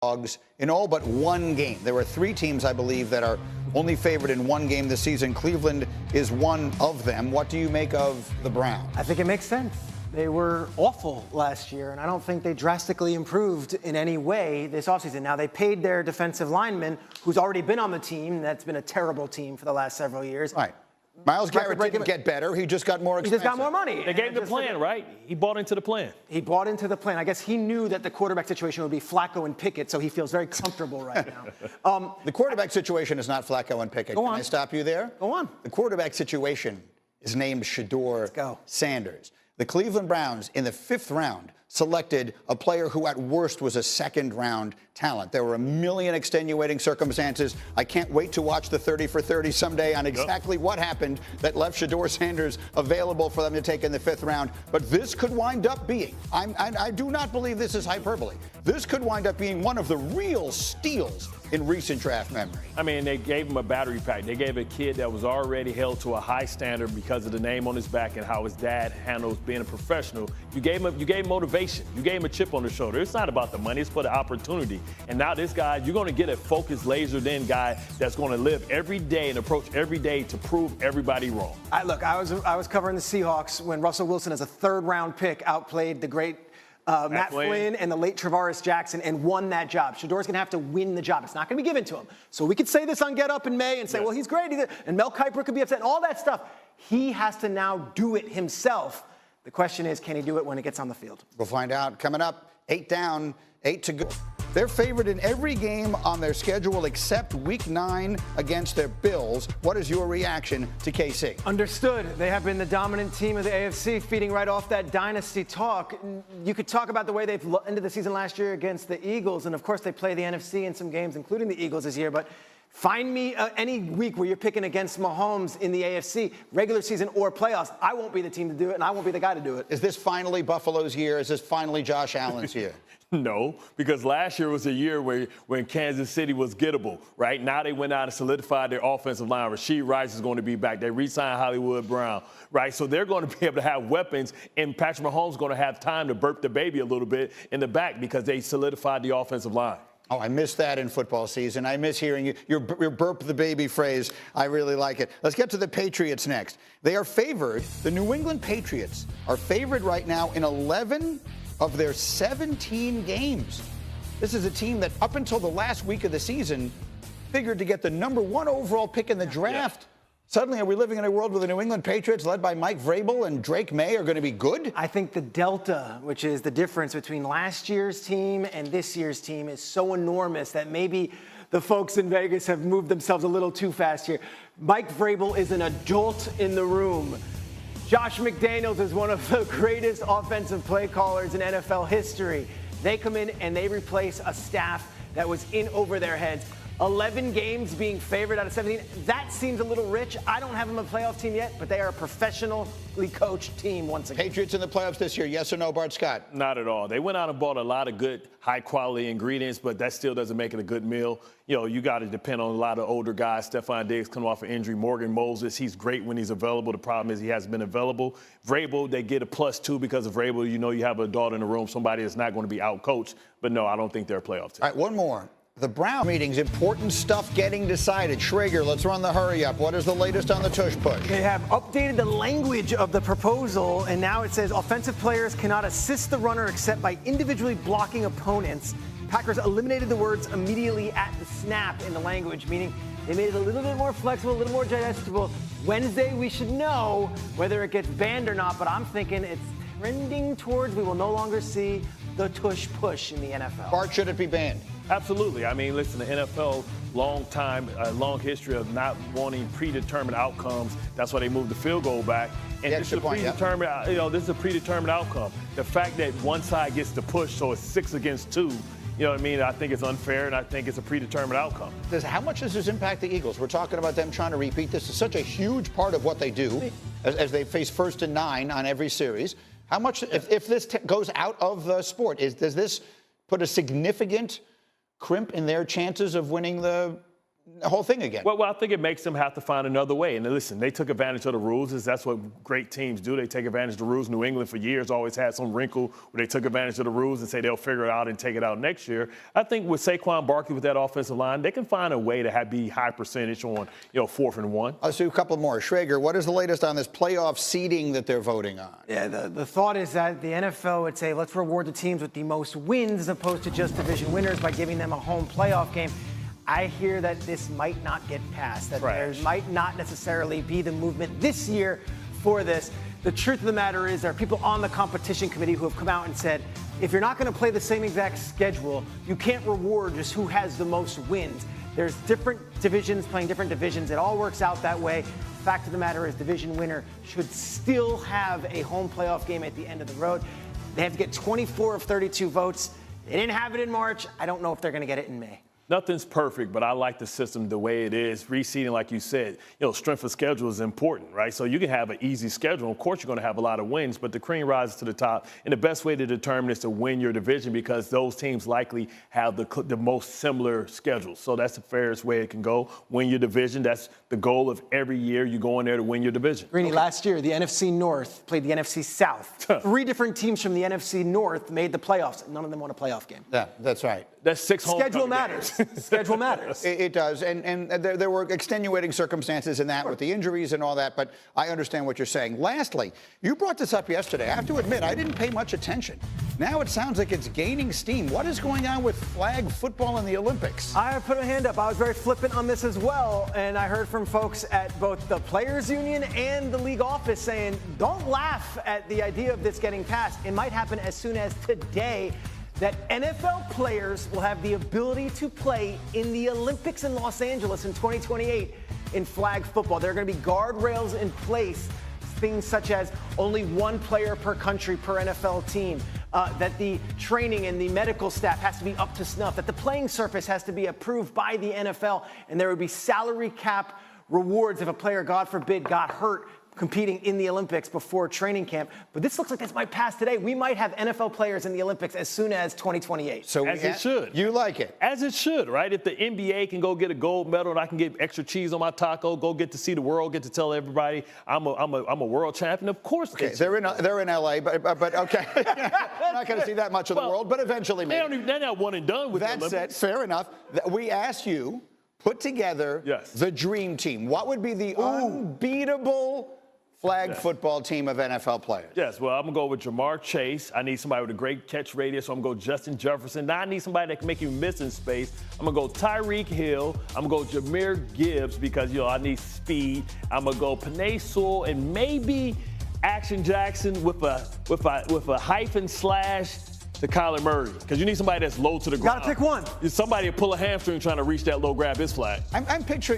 Dogs in all but one game. There are 3 teams, I believe, that are only favored in one game this season. Cleveland is one of them. What do you make of the Browns? I think it makes sense. They were awful last year, and I don't think they drastically improved in any way this offseason. Now, they paid their defensive lineman, who's already been on the team. That's been a terrible team for the last several years. Right. Miles Garrett didn't get better. He just got more expensive. He just got more money. They gave him the plan, right? He bought into the plan. He bought into the plan. I guess he knew that the quarterback situation would be Flacco and Pickett, so he feels very comfortable right now. The quarterback situation is not Flacco and Pickett. Can I stop you there? Go on. The quarterback situation is named Shedeur Sanders. The Cleveland Browns, in the 5th round, selected a player who at worst was a 2nd-round talent. There were a million extenuating circumstances. I can't wait to watch the 30 for 30 someday on exactly what happened that left Shedeur Sanders available for them to take in the 5th round. But this could wind up being, I do not believe this is hyperbole, this could wind up being one of the real steals in recent draft memory. I mean, they gave him a battery pack. They gave a kid that was already held to a high standard because of the name on his back and how his dad handles being a professional. You gave him motivation. You gave him a chip on the shoulder. It's not about the money. It's for the opportunity. And now this guy, you're going to get a focused, lasered-in guy that's going to live every day and approach every day to prove everybody wrong. Look, I was covering the Seahawks when Russell Wilson, as a 3rd-round pick, outplayed the great Matt Flynn and the late Travaris Jackson and won that job. Shedeur's going to have to win the job. It's not going to be given to him. So we could say this on Get Up in May and say, well, he's great. And Mel Kiper could be upset and all that stuff. He has to now do it himself. The question is, can he do it when it gets on the field? We'll find out. Coming up, 8 down, 8 to go. They're favored in every game on their schedule except Week 9 against their Bills. What is your reaction to KC? Understood. They have been the dominant team of the AFC, feeding right off that dynasty talk. You could talk about the way they've ended the season last year against the Eagles, and of course they play the NFC in some games, including the Eagles this year, but find me any week where you're picking against Mahomes in the AFC, regular season or playoffs. I won't be the team to do it, and I won't be the guy to do it. Is this finally Buffalo's year? Is this finally Josh Allen's year? No, because last year was a year when Kansas City was gettable, right? Now they went out and solidified their offensive line. Rashee Rice is going to be back. They re-signed Hollywood Brown, right? So they're going to be able to have weapons, and Patrick Mahomes is going to have time to burp the baby a little bit in the back because they solidified the offensive line. Oh, I miss that in football season. I miss hearing your burp the baby phrase. I really like it. Let's get to the Patriots next. They are favored. The New England Patriots are favored right now in 11 of their 17 games. This is a team that up until the last week of the season figured to get the #1 overall pick in the draft. Yeah. Suddenly, are we living in a world where the New England Patriots, led by Mike Vrabel and Drake May, are going to be good? I think the delta, which is the difference between last year's team and this year's team, is so enormous that maybe the folks in Vegas have moved themselves a little too fast here. Mike Vrabel is an adult in the room. Josh McDaniels is one of the greatest offensive play callers in NFL history. They come in and they replace a staff that was in over their heads. 11 games being favored out of 17. That seems a little rich. I don't have them a playoff team yet, but they are a professionally coached team once again. Patriots in the playoffs this year, yes or no, Bart Scott? Not at all. They went out and bought a lot of good, high-quality ingredients, but that still doesn't make it a good meal. You know, you got to depend on a lot of older guys. Stephon Diggs coming off an injury. Morgan Moses, he's great when he's available. The problem is he hasn't been available. Vrabel, they get a +2 because of Vrabel. You know you have a adult in the room, somebody that's not going to be out-coached. But, no, I don't think they're a playoff team. All right, one more. The Brown meetings, important stuff getting decided. Schrager, let's run the hurry up. What is the latest on the tush push? They have updated the language of the proposal, and now it says offensive players cannot assist the runner except by individually blocking opponents. Packers eliminated the words immediately at the snap in the language, meaning they made it a little bit more flexible, a little more digestible. Wednesday, we should know whether it gets banned or not, but I'm thinking it's trending towards we will no longer see the tush push in the NFL. Bart, should it be banned? Absolutely. I mean, listen, the NFL, long history of not wanting predetermined outcomes. That's why they moved the field goal back. And this is a predetermined, this is a predetermined outcome. The fact that one side gets the push, so it's 6 against 2, you know what I mean? I think it's unfair, and I think it's a predetermined outcome. How much does this impact the Eagles? We're talking about them trying to repeat. This is such a huge part of what they do as they face 1st and 9 on every series. How much, if this goes out of the sport, does this put a significant crimp in their chances of winning the whole thing again. Well, I think it makes them have to find another way. And listen, they took advantage of the rules. That's what great teams do. They take advantage of the rules. New England for years always had some wrinkle where they took advantage of the rules and say they'll figure it out and take it out next year. I think with Saquon Barkley with that offensive line, they can find a way to be high percentage on 4th and 1. Let's do a couple more. Schrager, what is the latest on this playoff seeding that they're voting on? Yeah, the thought is that the NFL would say, let's reward the teams with the most wins as opposed to just division winners by giving them a home playoff game. I hear that this might not get passed, that there might not necessarily be the movement this year for this. The truth of the matter is there are people on the competition committee who have come out and said, if you're not going to play the same exact schedule, you can't reward just who has the most wins. There's different divisions playing different divisions. It all works out that way. Fact of the matter is division winner should still have a home playoff game at the end of the road. They have to get 24 of 32 votes. They didn't have it in March. I don't know if they're going to get it in May. Nothing's perfect, but I like the system the way it is. Reseeding, like you said, strength of schedule is important, right? So you can have an easy schedule. Of course, you're going to have a lot of wins, but the cream rises to the top. And the best way to determine is to win your division because those teams likely have the most similar schedules. So that's the fairest way it can go. Win your division. That's the goal of every year. You go in there to win your division. Greeny, last year, the NFC North played the NFC South. 3 different teams from the NFC North made the playoffs. None of them won a playoff game. Yeah, that's right. That's 6 home Schedule matters. Schedule matters. It does, and there were extenuating circumstances in that with the injuries and all that, but I understand what you're saying. Lastly, you brought this up yesterday. I have to admit, I didn't pay much attention. Now it sounds like it's gaining steam. What is going on with flag football in the Olympics? I put a hand up. I was very flippant on this as well, and I heard from folks at both the Players Union and the league office saying, don't laugh at the idea of this getting passed. It might happen as soon as today, that NFL players will have the ability to play in the Olympics in Los Angeles in 2028 in flag football. There are going to be guardrails in place, things such as only 1 player per country per NFL team, that the training and the medical staff has to be up to snuff, that the playing surface has to be approved by the NFL, and there would be salary cap rewards if a player, God forbid, got hurt competing in the Olympics before training camp. But this looks like this might pass today. We might have NFL players in the Olympics as soon as 2028. So as it should. You like it. As it should, right? If the NBA can go get a gold medal and I can get extra cheese on my taco, go get to see the world, get to tell everybody I'm a world champion, of course. Okay, they're in LA, but okay. Not going to see that much of the world, but eventually maybe. They're not one and done with that the Olympics. said, fair enough. We asked you, put together the dream team. What would be the unbeatable flag football team of NFL players? Yes, well, I'm going to go with Jamar Chase. I need somebody with a great catch radius, so I'm going to go Justin Jefferson. Now I need somebody that can make you miss in space. I'm going to go Tyreek Hill. I'm going to go Jahmyr Gibbs because, I need speed. I'm going to go Penei Sewell and maybe Action Jackson with a hyphen slash to Kyler Murray because you need somebody that's low to the ground. Got to pick one. Somebody to pull a hamstring trying to reach that low, grab his flag. I'm picturing